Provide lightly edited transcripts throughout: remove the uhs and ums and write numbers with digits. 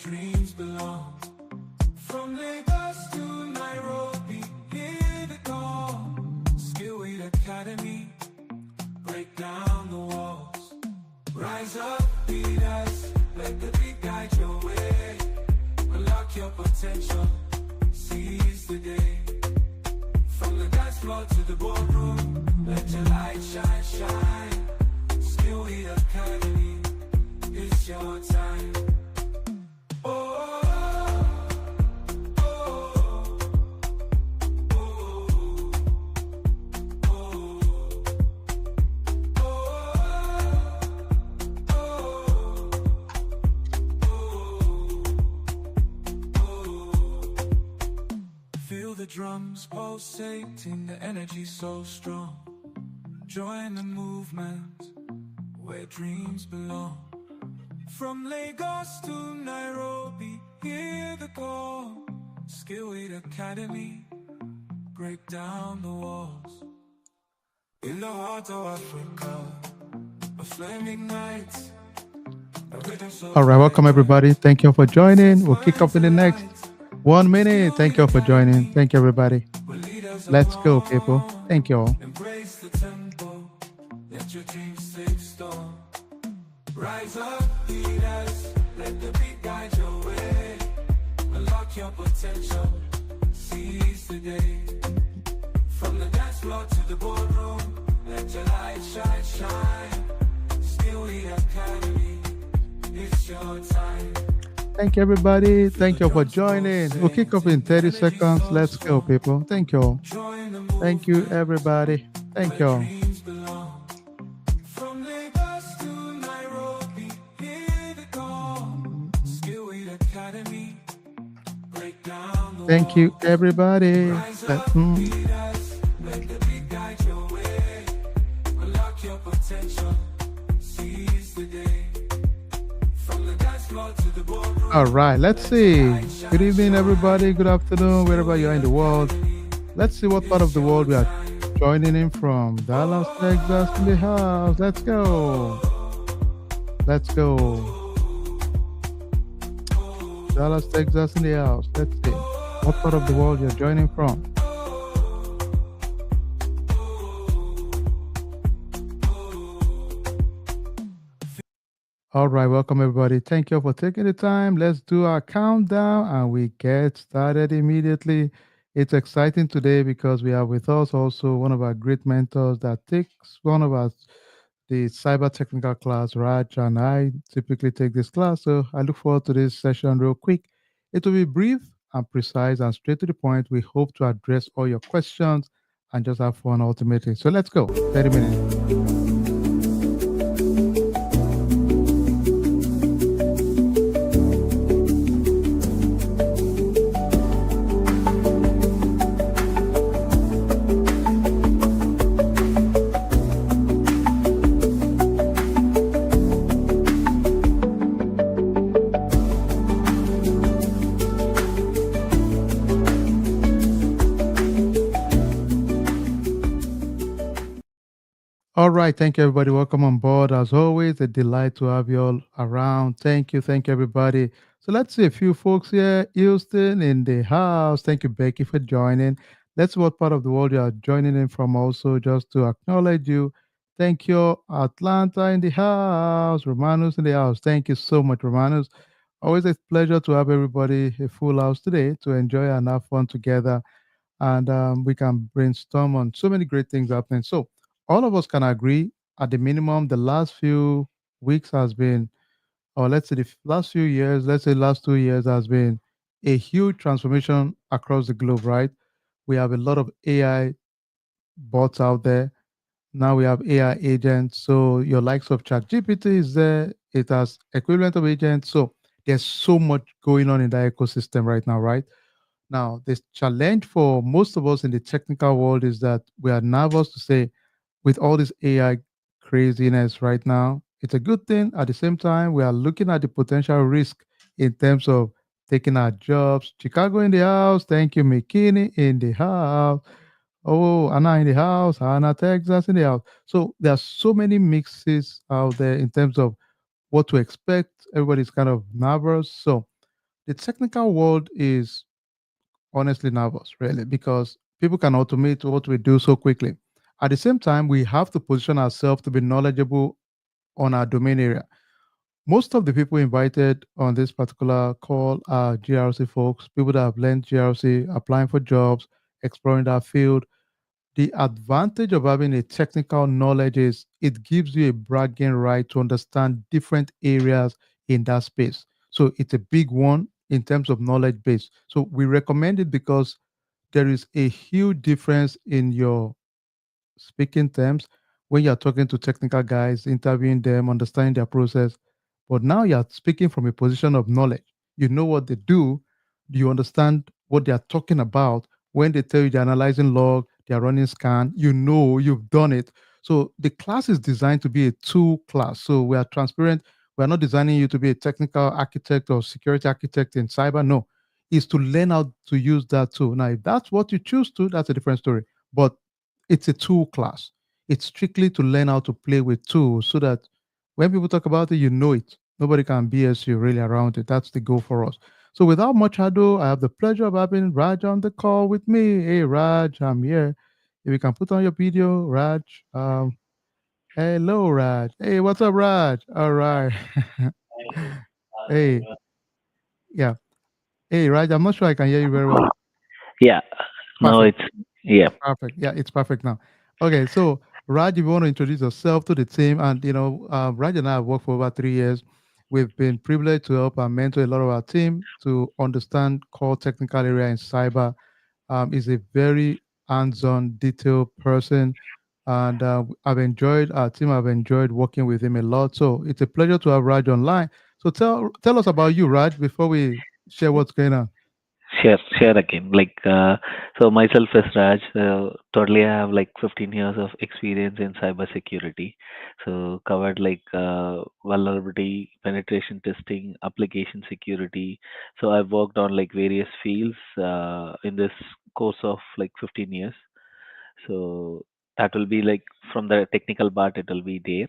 dreams belong. From Lagos to Nairobi, hear the call. Skillweed Academy, break down the walls. Rise up, leaders, let the beat guide your way. Unlock your potential, seize the day. From the dance floor to the boardroom, let your light shine, shine. Skillweed Academy, it's your time. Oh, oh, oh, feel the drums pulsating, the energy so strong. Join the movement where dreams belong. From Lagos to Nairobi, hear the call. Skillweed Academy, break down the walls. In the heart of Africa, a flame ignites. All right, welcome everybody. Thank you for joining. We'll kick off in the next 1 minute. Thank you for joining. Thank you, everybody. Let's go, people. Thank you all. Embrace the tempo, let your dreams take storm. Rise up, leaders, let the beat guide your way. Unlock your potential, seize the day. From the dance floor to the boardroom, let your light shine, shine. Skillweed Academy, it's your time. Thank you, everybody. Thank you for joining. We'll kick off in 30 seconds. Let's go, people. Thank you all. Join the Thank you, everybody. Thank you all. dreams belong. From Lagos to Nairobi, hear the call. Skillweed Academy, break down the Thank you, walls. everybody. Rise Let- up, leaders, let the beat guide your way. Unlock your potential, seize the day. From the dance floor to the boardroom. All right, let's see. Good evening, everybody. Good afternoon, wherever you are in the world. Let's see what part of the world we are joining in from. Dallas, Texas, in the house. Let's go. Let's go. Dallas, Texas, in the house. Let's see what part of the world you're joining from. All right, welcome everybody. Thank you for taking the time. Let's do our countdown and we get started immediately. It's exciting today because we have with us also one of our great mentors that takes one of us the cyber technical class. Raj and I typically take this class, so I look forward to this session real quick. It will be brief and precise and straight to the point. We hope to address all your questions and just have fun ultimately. So let's go. 30 minutes. All right. Thank you, everybody. Welcome on board. As always, a delight to have you all around. Thank you. Thank you, everybody. So let's see a few folks here. Houston in the house. Thank you, Becky, for joining. Let's see what part of the world you are joining in from also, just to acknowledge you. Thank you, Atlanta in the house. Romanus in the house. Thank you so much, Romanus. Always a pleasure to have everybody a full house today to enjoy and have fun together, and we can brainstorm on so many great things happening. So all of us can agree, at the minimum, the last few weeks has been, or let's say the last few years, let's say last 2 years has been a huge transformation across the globe, right? We have a lot of AI bots out there. Now we have AI agents. So your likes of ChatGPT is there. It has equivalent of agents. So there's so much going on in that ecosystem right now, right? Now, this challenge for most of us in the technical world is that we are nervous to say, with all this AI craziness right now, it's a good thing. At the same time, we are looking at the potential risk in terms of taking our jobs. Chicago in the house. Thank you, McKinney in the house. Oh, Anna in the house. Anna, Texas in the house. So there are so many mixes out there in terms of what to expect. Everybody's kind of nervous. So the technical world is honestly nervous, really, because people can automate what we do so quickly. At the same time, we have to position ourselves to be knowledgeable on our domain area. Most of the people invited on this particular call are GRC folks, people that have learned GRC, applying for jobs, exploring that field. The advantage of having a technical knowledge is it gives you a bragging right to understand different areas in that space. So it's a big one in terms of knowledge base. So we recommend it because there is a huge difference in your speaking terms when you're talking to technical guys, interviewing them, understanding their process. But now you're speaking from a position of knowledge. You know what they do. Do you understand what they are talking about when they tell you they're analyzing log, they're running scan? You know, you've done it. So the class is designed to be a tool class. So we are transparent. We're not designing you to be a technical architect or security architect in cyber. No, it's to learn how to use that tool. Now, if that's what you choose to, that's a different story. But it's a tool class. It's strictly to learn how to play with tools so that when people talk about it, you know it. Nobody can BS you really around it. That's the goal for us. So without much ado, I have the pleasure of having Raj on the call with me. Hey Raj, I'm here. If you can put on your video, Raj. Hello, Raj. Hey, what's up, Raj? All right. Hey, yeah. Hey, Raj. I'm not sure I can hear you very well. Yeah, now Perfect. it's yeah, Perfect. Yeah, it's perfect now. Okay, so Raj, if you want to introduce yourself to the team, and Raj and I have worked for over 3 years. We've been privileged to help and mentor a lot of our team to understand core technical area in cyber. Is a very hands-on, detailed person, and I've enjoyed our team. I've enjoyed working with him a lot. So it's a pleasure to have Raj online. So tell us about you, Raj, before we share what's going on. share again. So myself is Raj. Totally, I have like 15 years of experience in cybersecurity. So covered vulnerability, penetration testing, application security. So I've worked on like various fields in this course of like 15 years. So that will be like from the technical part, it will be there.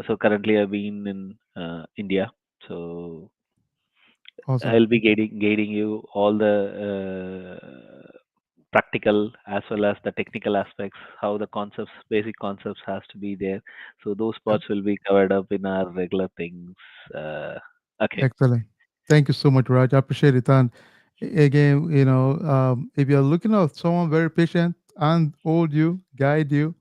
So currently, I've been in India. So Awesome. I'll be guiding you all the practical as well as the technical aspects, how the concepts, basic concepts has to be there. So those parts will be covered up in our regular things. Uh, okay. Excellent. Thank you so much, Raj. I appreciate it. And again, if you're looking at someone very patient and hold you, guide you,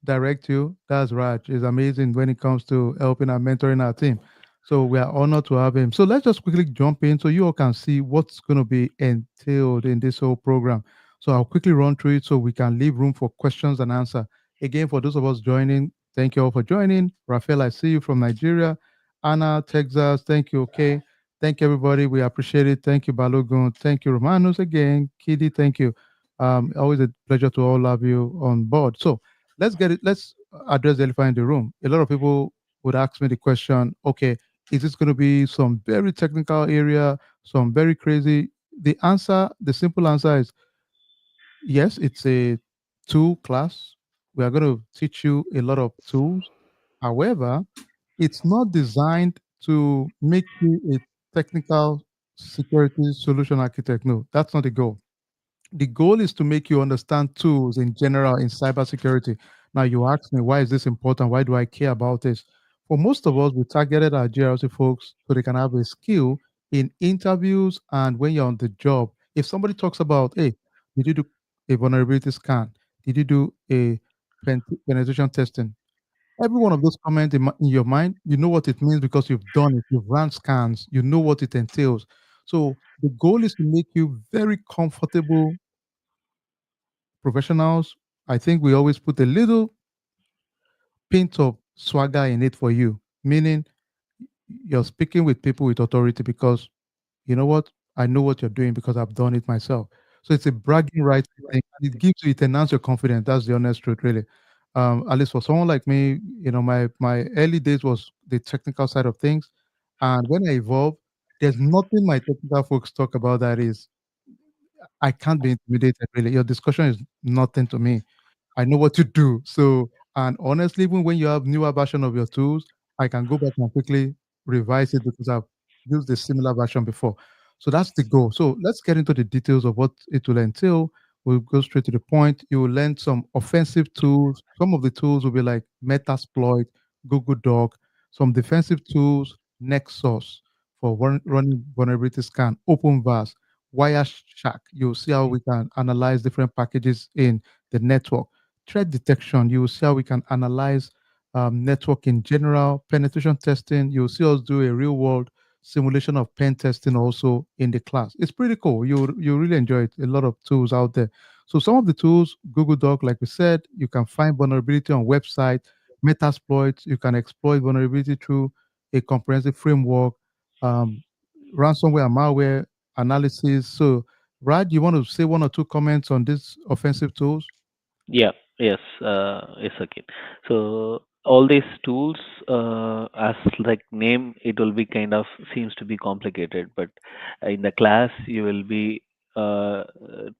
direct you, that's Raj. Is amazing when it comes to helping and mentoring our team. So we are honored to have him. So let's just quickly jump in so you all can see what's going to be entailed in this whole program. So I'll quickly run through it so we can leave room for questions and answer. Again, for those of us joining, thank you all for joining. Rafael, I see you from Nigeria. Anna, Texas. Thank you. Okay. Thank you, everybody. We appreciate it. Thank you, Balogun. Thank you, Romanus again. Kiddy, thank you. Always a pleasure to all have you on board. So let's get it. Let's address the elephant in the room. A lot of people would ask me the question, okay, is this going to be some very technical area, some very crazy? The simple answer is yes, it's a tool class. We are going to teach you a lot of tools. However, it's not designed to make you a technical security solution architect. No, that's not the goal. The goal is to make you understand tools in general in cybersecurity. Now, you ask me, why is this important? Why do I care about this? For most of us, we targeted our GRC folks so they can have a skill in interviews and when you're on the job. If somebody talks about, hey, did you do a vulnerability scan? Did you do a penetration testing? Every one of those comments in your mind, you know what it means because you've done it. You've run scans. You know what it entails. So the goal is to make you very comfortable professionals. I think we always put a little pint of swagger in it for you, meaning you're speaking with people with authority because you know what? I know what you're doing because I've done it myself. So it's a bragging right thing. And it gives you, it enhances your confidence. That's the honest truth, really. At least for someone like me, my early days was the technical side of things. And when I evolved, there's nothing my technical folks talk about that is I can't be intimidated, really. Your discussion is nothing to me. I know what to do. So, and honestly, even when you have newer version of your tools, I can go back and quickly revise it because I've used a similar version before. So that's the goal. So let's get into the details of what it will entail. We'll go straight to the point. You will learn some offensive tools. Some of the tools will be like Metasploit, Google Doc, some defensive tools, Nexus for running vulnerability scan, OpenVAS, Wireshark. You'll see how we can analyze different packages in the network. Threat detection, you will see how we can analyze network in general, penetration testing. You'll see us do a real world simulation of pen testing also in the class. It's pretty cool. You really enjoy it. A lot of tools out there. So some of the tools, Google Doc, like we said, you can find vulnerability on website, Metasploit. You can exploit vulnerability through a comprehensive framework, um, ransomware and malware analysis. So, Raj, you want to say one or two comments on these offensive tools? Yeah, yes, yes, again. So all these tools, as like name, it will be kind of seems to be complicated, but in the class you will be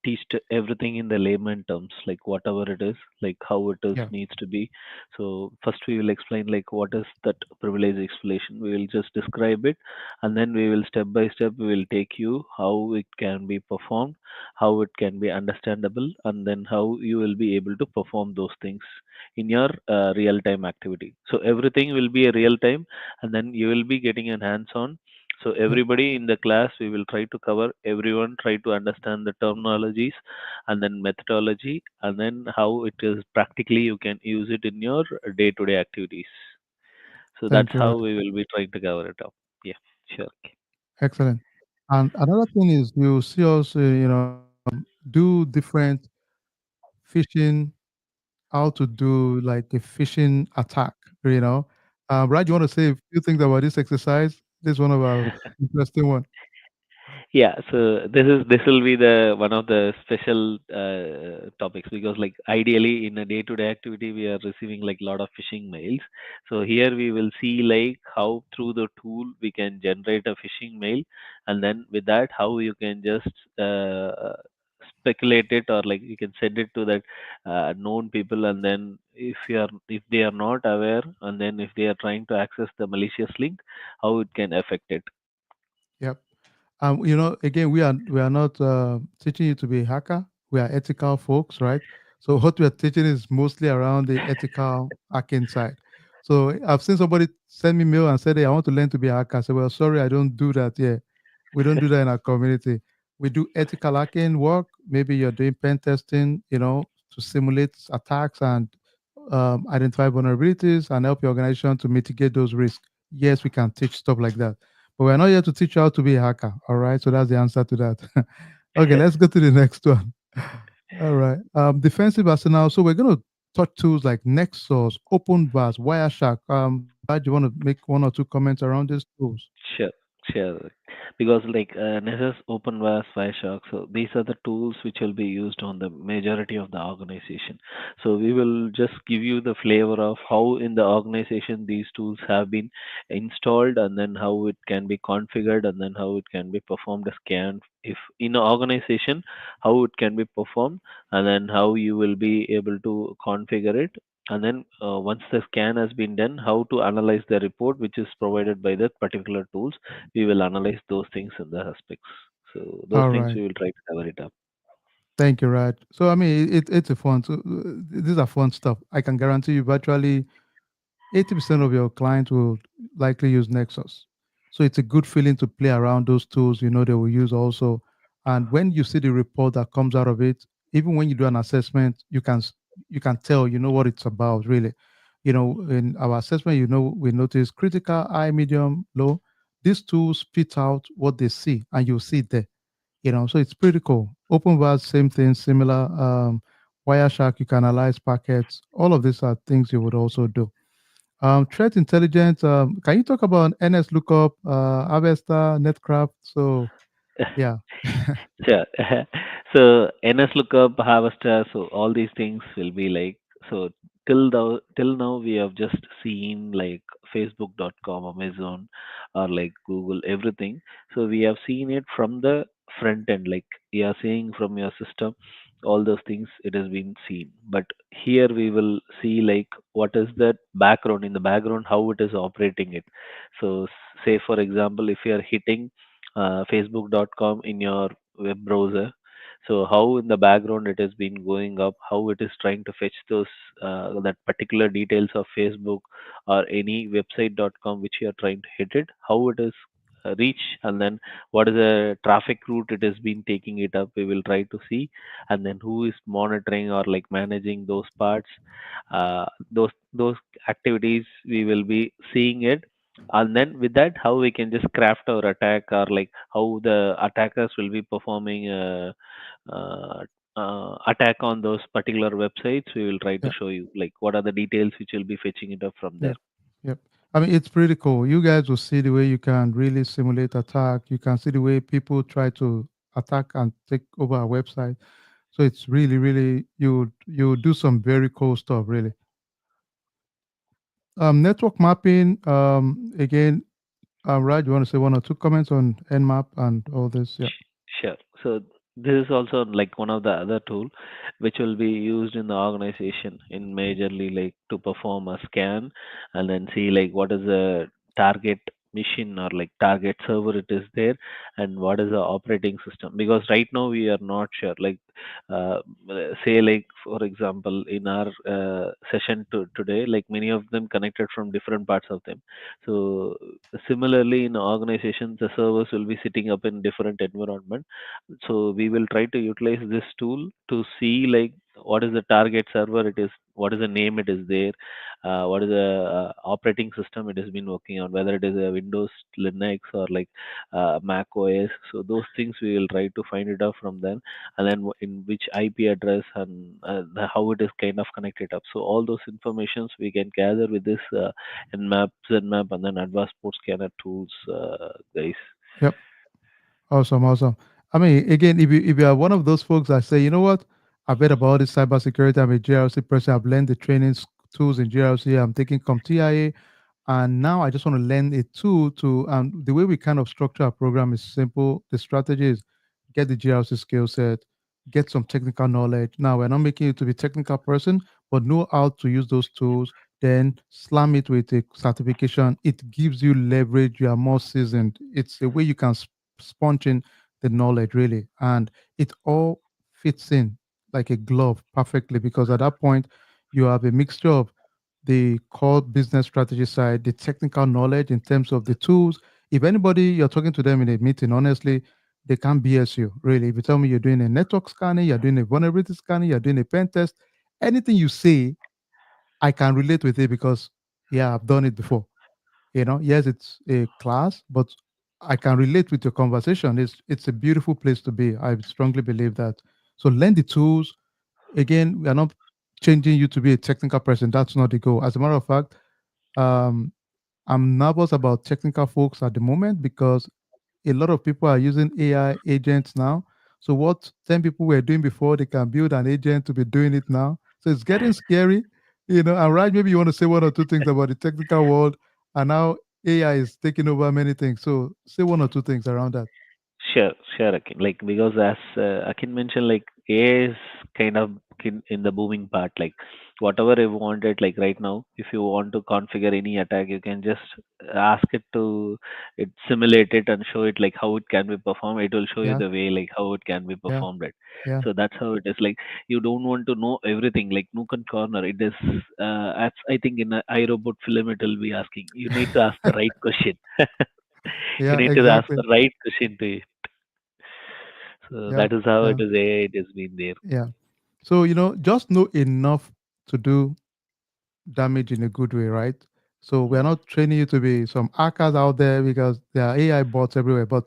teached everything in the layman terms, like whatever it is, like how it is Yeah, needs to be. So first we will explain like what is that privilege explanation. We will just describe it, and then we will step by step we will take you how it can be performed, how it can be understandable, and then how you will be able to perform those things in your real time activity. So everything will be a real time, and then you will be getting an hands on. So yeah, everybody in the class, we will try to cover everyone, try to understand the terminologies and then methodology, and then how it is practically you can use it in your day to day activities. So that's thank you, how Raj. we will be trying to cover it up. Yeah, sure. Excellent. And another thing is you see us, do different phishing, how to do like a phishing attack, you know. Raj, you want to say a few things about this exercise? This is one of our interesting one. Yeah, so this will be the one of the special topics, because like ideally in a day-to-day activity we are receiving like a lot of phishing mails. So here we will see like how through the tool we can generate a phishing mail, and then with that how you can just speculate it, or like you can send it to that known people, and then if they are not aware, and then if they are trying to access the malicious link, how it can affect it. Yep. Again, we are not teaching you to be a hacker. We are ethical folks, right? So what we are teaching is mostly around the ethical hacking side. So I've seen somebody send me mail and said, "Hey, I want to learn to be a hacker." I said, "Well, sorry, I don't do that here. We don't do that in our community. We do ethical hacking work. Maybe you're doing pen testing, to simulate attacks and identify vulnerabilities and help your organization to mitigate those risks. Yes, we can teach stuff like that. But we're not here to teach you how to be a hacker. All right. So that's the answer to that. Okay, let's go to the next one. All right. Defensive arsenal. So we're going to touch tools like Nexus, OpenVAS, Wireshark. Brad, you want to make one or two comments around these tools? Sure, sure. Because like Nessus, OpenVAS, Wireshark, so these are the tools which will be used on the majority of the organization. So we will just give you the flavor of how in the organization these tools have been installed, and then how it can be configured, and then how it can be performed a scan. If in an organization, how it can be performed, and then how you will be able to configure it, and then once the scan has been done, how to analyze the report which is provided by that particular tools. We will analyze those things in the aspects. So those All things right. we will try to cover it up. Thank you, Raj. So, I mean, it's a fun. So, these are fun stuff. I can guarantee you virtually 80% of your clients will likely use Nexus. So it's a good feeling to play around those tools, they will use also. And when you see the report that comes out of it, even when you do an assessment, you can tell, what it's about really. In our assessment, we notice critical, high, medium, low. These tools spit out what they see and you see it there. So it's pretty cool. OpenVAS, same thing, similar. Wireshark, you can analyze packets. All of these are things you would also do. Threat intelligence. Can you talk about NS lookup, Avesta, Netcraft? So yeah, Sure. So NS lookup, Harvester, so all these things will be like, so till now we have just seen like Facebook.com, Amazon, or like Google, everything. So we have seen it from the front end, like we are seeing from your system. all those things it has been seen. But here we will see like what is that background, in the background how it is operating it. So say for example, if you are hitting facebook.com in your web browser, so how in the background it has been going up, how it is trying to fetch those that particular details of Facebook or any website.com which you are trying to hit it, how it is reach, and then what is the traffic route it has been taking it up, we will try to see. And then who is monitoring or like managing those parts, those activities we will be seeing it. And then with that, how we can just craft our attack, or like how the attackers will be performing uh, attack on those particular websites, we will try to Yeah. show you like what are the details which will be fetching it up from there. Yep. Yep. I mean, it's pretty cool. You guys will see the way you can really simulate attack. You can see the way people try to attack and take over a website. So it's really, really you do some very cool stuff, really. Network mapping. Again, Raj, you want to say one or two comments on Nmap and all this? Yeah. Sure. So this is also like one of the other tool which will be used in the organization in majorly like to perform a scan and then see like what is the target machine or like target server it is there, and what is the operating system, because right now we are not sure like uh, say like for example in our session today, like many of them connected from different parts of them. So similarly, in organizations, the servers will be sitting up in different environment. So we will try to utilize this tool to see like what is the target server it is, what is the name it is there, what is the operating system it has been working on, whether it is a Windows, Linux, or like Mac OS. So those things we will try to find it out from them, and then in which IP address and how it is kind of connected up. So all those informations we can gather with this Nmap, Znmap, and then advanced port scanner tools, guys. Yep. Awesome, awesome. I mean, again, if you are one of those folks that say, you know what, I've read about this cybersecurity, I'm a GRC person, I've learned the training tools in GRC, I'm taking CompTIA, and now I just want to learn a tool to, the way we kind of structure our program is simple. The strategy is get the GRC skill set, get some technical knowledge. Now, we're not making you to be technical person, but know how to use those tools, then slam it with a certification. It gives you leverage. You are more seasoned. It's a way you can sponge in the knowledge, really. And it all fits in like a glove perfectly, because at that point, you have a mixture of the core business strategy side, the technical knowledge in terms of the tools. If anybody you're talking to them in a meeting, honestly, they can't BS you. Really, if you tell me you're doing a network scanning, you're doing a vulnerability scanning, you're doing a pen test, anything you say, I can relate with it because yeah, I've done it before. Yes, it's a class, but I can relate with your conversation. It's a beautiful place to be. I strongly believe that. So learn the tools. Again, we are not changing you to be a technical person. That's not the goal. As a matter of fact, um, I'm nervous about technical folks at the moment because a lot of people are using AI agents now. So what 10 people were doing before, they can build an agent to be doing it now. So it's getting scary. And Raj, maybe you want to say one or two things about the technical world and how AI is taking over many things. So say one or two things around that. Sure, sure, Akin. Like because as Akin mentioned, like AI is kind of in the booming part. Like whatever you wanted, like right now, if you want to configure any attack, you can just ask it to it simulate it and show it like how it can be performed. It will show you Yeah, the way like how it can be yeah, performed. It. yeah, So that's how it is. Like you don't want to know everything. Like nook and corner. It is. As I think in a iRobot film, it will be asking. You need to ask the right question. You yeah, need to ask exactly. the right question to. So Yeah, that is how it yeah, is AI, it has been there. yeah. So, just know enough to do damage in a good way, right? So we're not training you to be some hackers out there because there are AI bots everywhere, but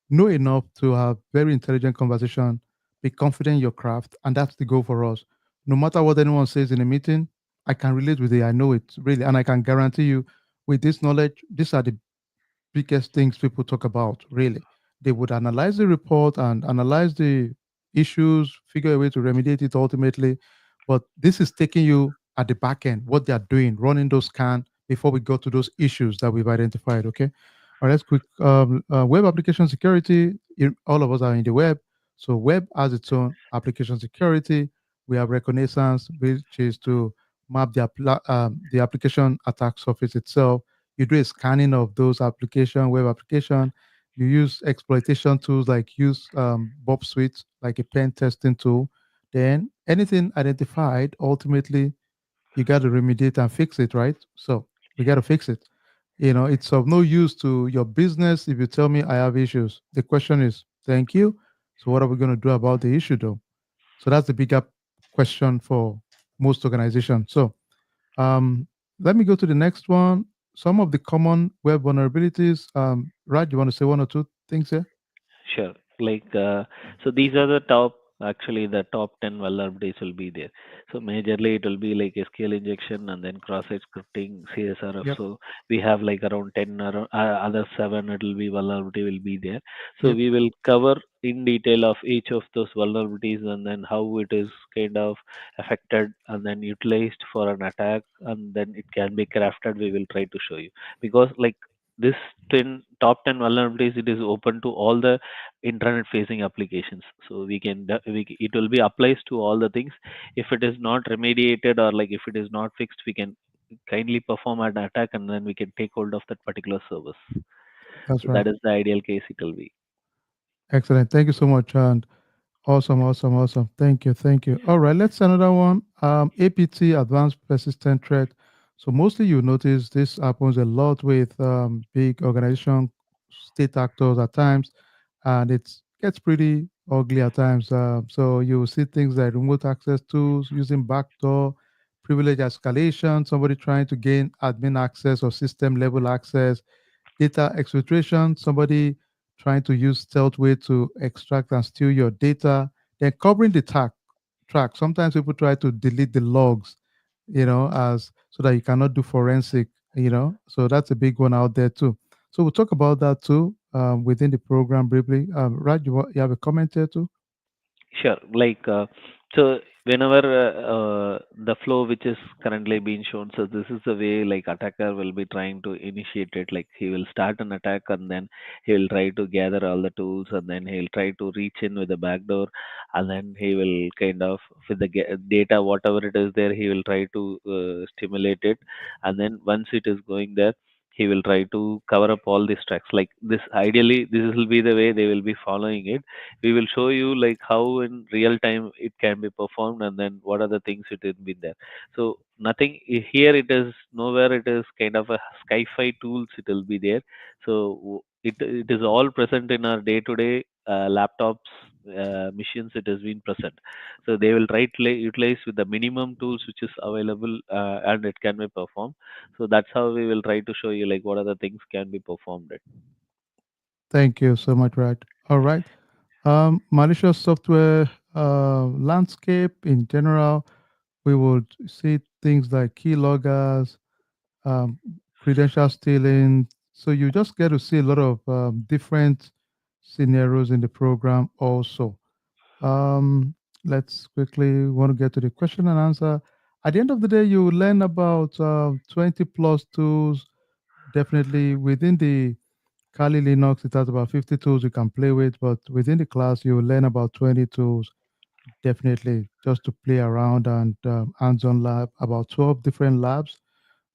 know enough to have very intelligent conversation, be confident in your craft, and that's the goal for us. No matter what anyone says in a meeting, I can relate with it. I know it really, and I can guarantee you, with this knowledge, these are the biggest things people talk about, really. They would analyze the report and analyze the issues, figure a way to remediate it ultimately. But this is taking you at the back end, what they are doing, running those scans before we go to those issues that we've identified. Okay. All right, let's quick. Web application security. All of us are in the web. So web has its own application security. We have reconnaissance, which is to map the application attack surface itself. You do a scanning of those application, web application. You use exploitation tools like use Bob Suite, like a pen testing tool. Then anything identified, ultimately you got to remediate and fix it, right? So we got to fix it. It's of no use to your business if you tell me I have issues. The question is, thank you. So what are we going to do about the issue, though? So that's the bigger question for most organizations. So um, let me go to the next one. Some of the common web vulnerabilities. Raj, you want to say one or two things here? Sure. Like, so these are the top, actually, the top 10 vulnerabilities will be there. So, majorly it will be like SQL injection and then cross-site scripting, CSRF. Yep. So, we have like around 10 or other 7, it will be vulnerability will be there. So, Yep. we will cover in detail of each of those vulnerabilities and then how it is kind of affected and then utilized for an attack and then it can be crafted. We will try to show you because, like, this 10 top 10 vulnerabilities, it is open to all the internet facing applications, so it will be applies to all the things. If it is not remediated or like if it is not fixed, we can kindly perform an attack and then we can take hold of that particular service. That's So right. that is the ideal case it will be. Excellent. Thank you so much. And awesome, awesome, awesome. Thank you, thank you. All right, let's another one. APT, Advanced Persistent Threat. So mostly you notice this happens a lot with big organization, state actors at times, and it gets pretty ugly at times. So you see things like remote access tools using backdoor, privilege escalation, somebody trying to gain admin access or system level access, data exfiltration, somebody trying to use stealth way to extract and steal your data, then covering the track. Sometimes people try to delete the logs, as so that you cannot do forensic, So that's a big one out there too. So we'll talk about that too within the program briefly. Raj, you have a comment here too? Sure. Like, so whenever the flow which is currently being shown, so this is the way like attacker will be trying to initiate it. Like he will start an attack and then he will try to gather all the tools and then he'll try to reach in with the backdoor and then he will kind of with the data whatever it is there he will try to stimulate it and then once it is going there he will try to cover up all these tracks like this. Ideally, this will be the way they will be following it. We will show you like how in real time it can be performed and then what are the things it will be there. So nothing here, it is nowhere, it is kind of a sci-fi tools it will be there. So it is all present in our day to day laptops, machines, it has been present. So they will try to utilize with the minimum tools which is available, and it can be performed. So that's how we will try to show you like what other things can be performed. Thank you so much, Raj. All right. Malicious software landscape in general, we would see things like keyloggers, um, credential stealing. So you just get to see a lot of different scenarios in the program also. Um, let's quickly want to get to the question and answer. At the end of the day, you will learn about 20 plus tools. Definitely within the Kali Linux, it has about 50 tools you can play with, but within the class, you will learn about 20 tools, definitely, just to play around and hands-on lab, about 12 different labs.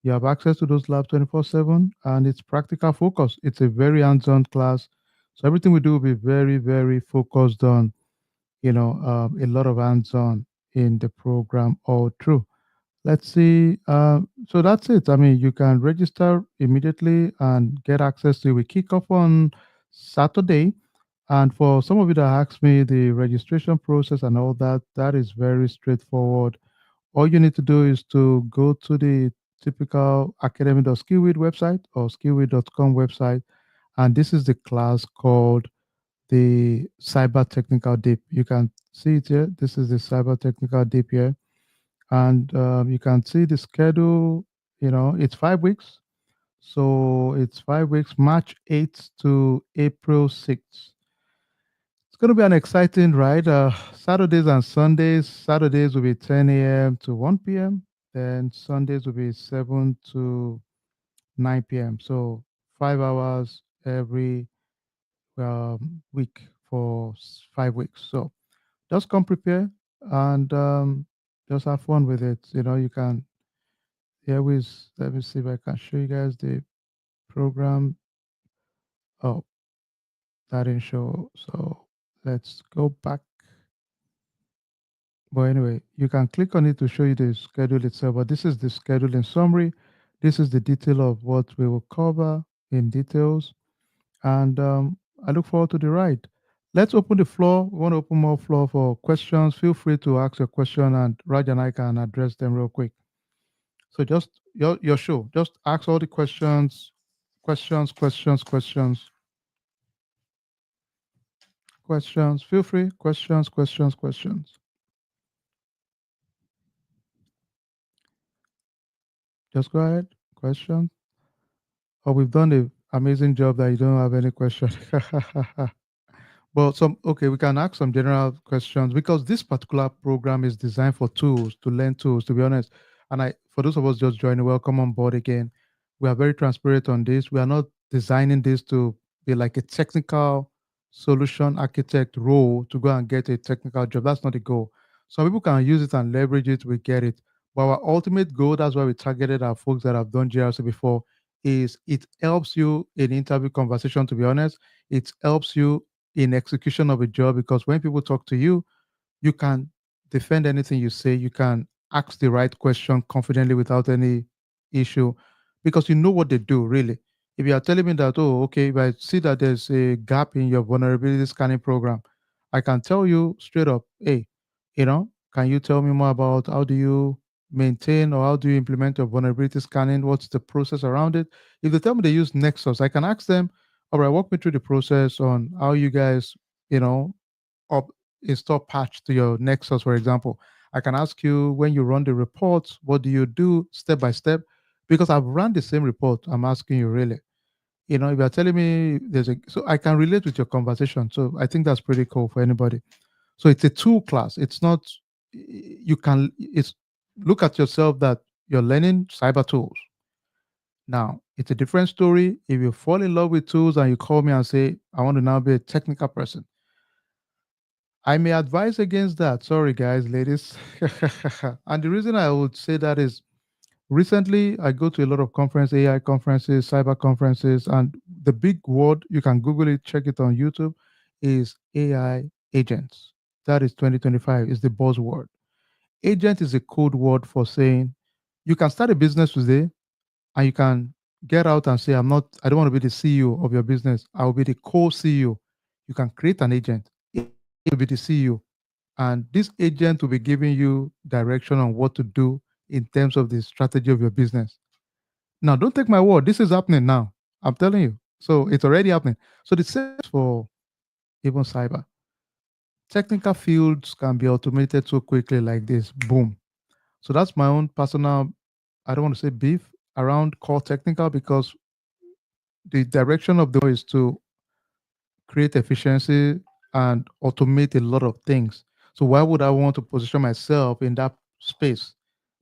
You have access to those labs 24/7, and it's practical focus. It's a very hands-on class. So everything we do will be very, very focused on, a lot of hands-on in the program all through. Let's see. So that's it. I mean, you can register immediately and get access to it. We kick off on Saturday. And for some of you that asked me the registration process and all that, that is very straightforward. All you need to do is to go to the typical academy.skillwit website or skillwit.com website. And this is the class called the Cyber Technical Deep. You can see it here. This is the Cyber Technical Deep here, and you can see the schedule. It's 5 weeks, so it's 5 weeks, March 8th to April 6th. It's going to be an exciting ride. Saturdays and Sundays. Saturdays will be 10 a.m. to 1 p.m. Then Sundays will be 7 to 9 p.m. So 5 hours every week, for 5 weeks. So just come prepare and just have fun with it. You can. Here is. Let me see if I can show you guys the program. Oh, that didn't show. So let's go back. But anyway, you can click on it to show you the schedule itself. But this is the schedule in summary. This is the detail of what we will cover in details. And I look forward to the ride. Let's open the floor. We want to open more floor for questions. Feel free to ask your question, and Raj and I can address them real quick. So just your show. Just ask all the questions, questions, questions, questions, questions. Feel free. Questions, questions, questions. Just go ahead. Questions. Oh, we've done an amazing job that you don't have any question. Well, okay, we can ask some general questions because this particular program is designed for tools to learn tools. To be honest, and for those of us just joining, welcome on board again. We are very transparent on this. We are not designing this to be like a technical solution architect role to go and get a technical job. That's not the goal. Some people can use it and leverage it. We get it. But our ultimate goal, that's why we targeted our folks that have done GRC before, is it helps you in interview conversation. To be honest, it helps you in execution of a job because when people talk to you, you can defend anything you say. You can ask the right question confidently without any issue because you know what they do really. If you are telling me that, oh, okay, if I see that there's a gap in your vulnerability scanning program, I can tell you straight up, hey, can you tell me more about how do you maintain or how do you implement your vulnerability scanning? What's the process around it? If they tell me they use Nexus, I can ask them, all right, walk me through the process on how you guys, you know, up install patch to your Nexus, for example. I can ask you when you run the reports, what do you do step by step? Because I've run the same report. I'm asking you really. If you're telling me so I can relate with your conversation. So I think that's pretty cool for anybody. So it's a tool class. It's not, it's look at yourself that you're learning cyber tools. Now, it's a different story. If you fall in love with tools and you call me and say, I want to now be a technical person, I may advise against that. Sorry, guys, ladies. And the reason I would say that is recently I go to a lot of conferences, AI conferences, cyber conferences, and the big word, you can Google it, check it on YouTube, is AI agents. That is 2025, is the buzzword. Agent is a code word for saying you can start a business today and you can get out and say, I don't want to be the CEO of your business. I will be the co-CEO. You can create an agent. It will be the CEO. And this agent will be giving you direction on what to do in terms of the strategy of your business. Now, don't take my word. This is happening now. I'm telling you. So it's already happening. So the same for even cyber. Technical fields can be automated so quickly like this. Boom. So that's my own personal, I don't want to say beef around core technical because the direction of the is to create efficiency and automate a lot of things. So why would I want to position myself in that space?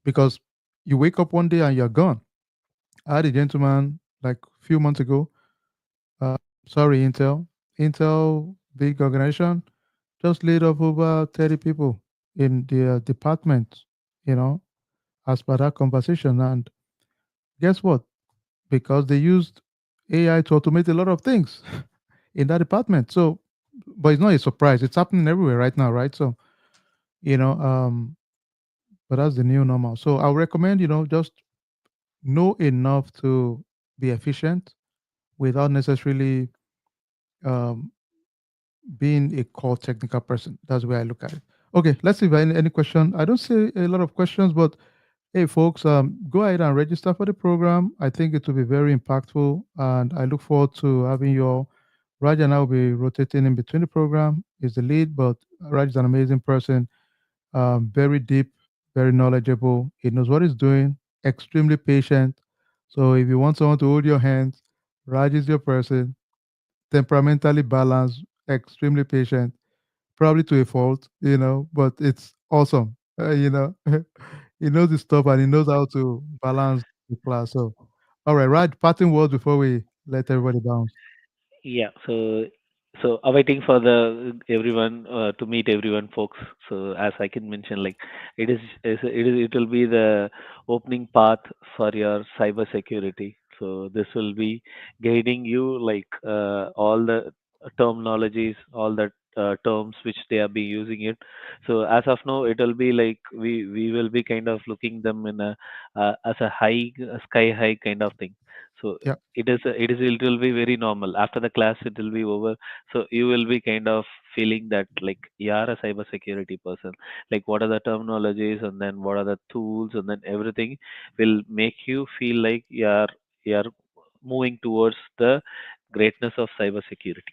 Because you wake up one day and you're gone. I had a gentleman like a few months ago. Uh, sorry, Intel, big organization, just laid off over 30 people in their department, you know, as per that conversation. And guess what? Because they used AI to automate a lot of things in that department. So, but it's not a surprise. It's happening everywhere right now, right? So, you know, um, but that's the new normal. So I'll recommend, just know enough to be efficient without necessarily um, being a core technical person. That's where I look at it. Okay, let's see if any question. I don't see a lot of questions, but hey, folks, go ahead and register for the program. I think it will be very impactful, and I look forward to having you all. Raj and I will be rotating in between the program. He's the lead, but Raj is an amazing person, very deep, very knowledgeable. He knows what he's doing, extremely patient. So if you want someone to hold your hands, Raj is your person, temperamentally balanced, extremely patient, probably to a fault, but it's awesome. He knows his stuff and he knows how to balance the class. So, all right, Raj, parting words before we let everybody bounce. Yeah. So So awaiting for the everyone to meet everyone, folks. So as I can mention, like it will be the opening path for your cyber security. So this will be guiding you like all the terminologies, all the terms which they are be using it. So as of now, it will be like we will be kind of looking them in a as a high sky high kind of thing. So Yeah, it will be very normal. After the class, it will be over, so you will be kind of feeling that like you are a cybersecurity person. Like what are the terminologies and then what are the tools and then everything will make you feel like you are moving towards the greatness of cybersecurity.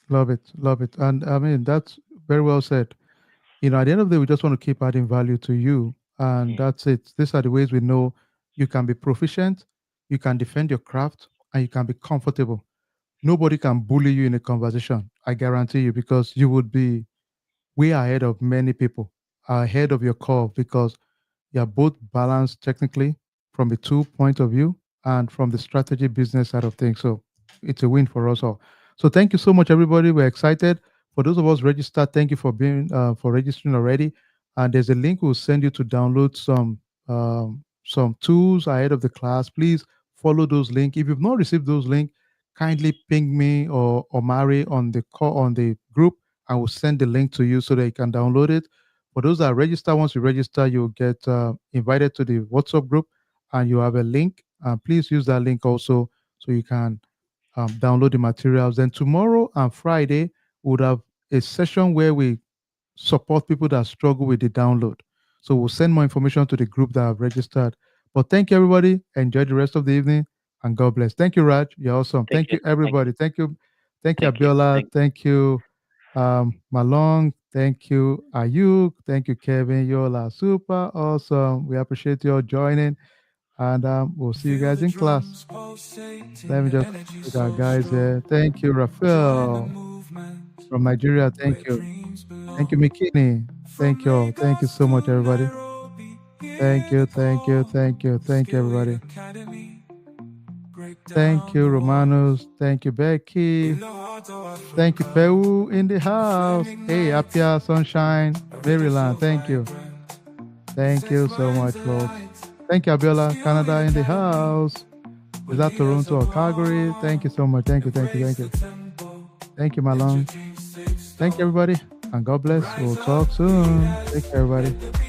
love it, love it. And I mean, that's very well said. At the end of the day, we just want to keep adding value to you. And Hmm. that's it. These are the ways we know you can be proficient, you can defend your craft, and you can be comfortable. Nobody can bully you in a conversation. I guarantee you, because you would be way ahead of many people, ahead of your curve, because you're both balanced technically from the tool point of view and from the strategy business side of things. So it's a win for us all. So thank you so much, everybody. We're excited. For those of us registered, thank you for being for registering already. And there's a link we'll send you to download some tools ahead of the class. Please follow those links. If you've not received those links, kindly ping me or Mari on the call on the group. I will send the link to you so that you can download it. For those that register, once you register, you'll get invited to the WhatsApp group and you have a link. Please use that link also so you can download the materials. Then tomorrow and Friday, we would have a session where we support people that struggle with the download. So we'll send more information to the group that have registered. But thank you, everybody. Enjoy the rest of the evening and God bless. Thank you, Raj. You're awesome. Thank Thank you, you, thank you, everybody. Thank you. Thank you, thank you, Abiola. thank Thank you, Malong. Thank you, Ayuk. Thank you, Kevin. You all are super awesome. We appreciate you all joining. And we'll see you Feel guys the in class. drums Let pulsating, me just energy check our so guys strong. here. Thank you, Join the Raphael movement from Nigeria. Thank where you. dreams Thank you, belong. McKinney. From Thank you all. Thank you Lagos so to much, everybody. Nairobi, Thank hear you, the thank you, call. thank you, thank you, Skillway everybody. Academy, break Thank down you, the Romanos. walls. Thank you, Becky. In the heart of Thank you, Africa, Peru in the a flame house. Hey, ignites, Apia, Sunshine, a rhythm so Maryland. Thank you. vibrant. It Thank sets you so minds much, folks. alight. Thank you, Abiola, Canada Skillway in the Academy, house. where Is that leaders Toronto are or Calgary? Thank you born. so much. Thank you, thank you, Embrace thank the you. tempo, Thank you, let your Malone. dreams take Thank you, storm. everybody. And God bless. Rise We'll up, talk soon. Take leaders, care, everybody. let the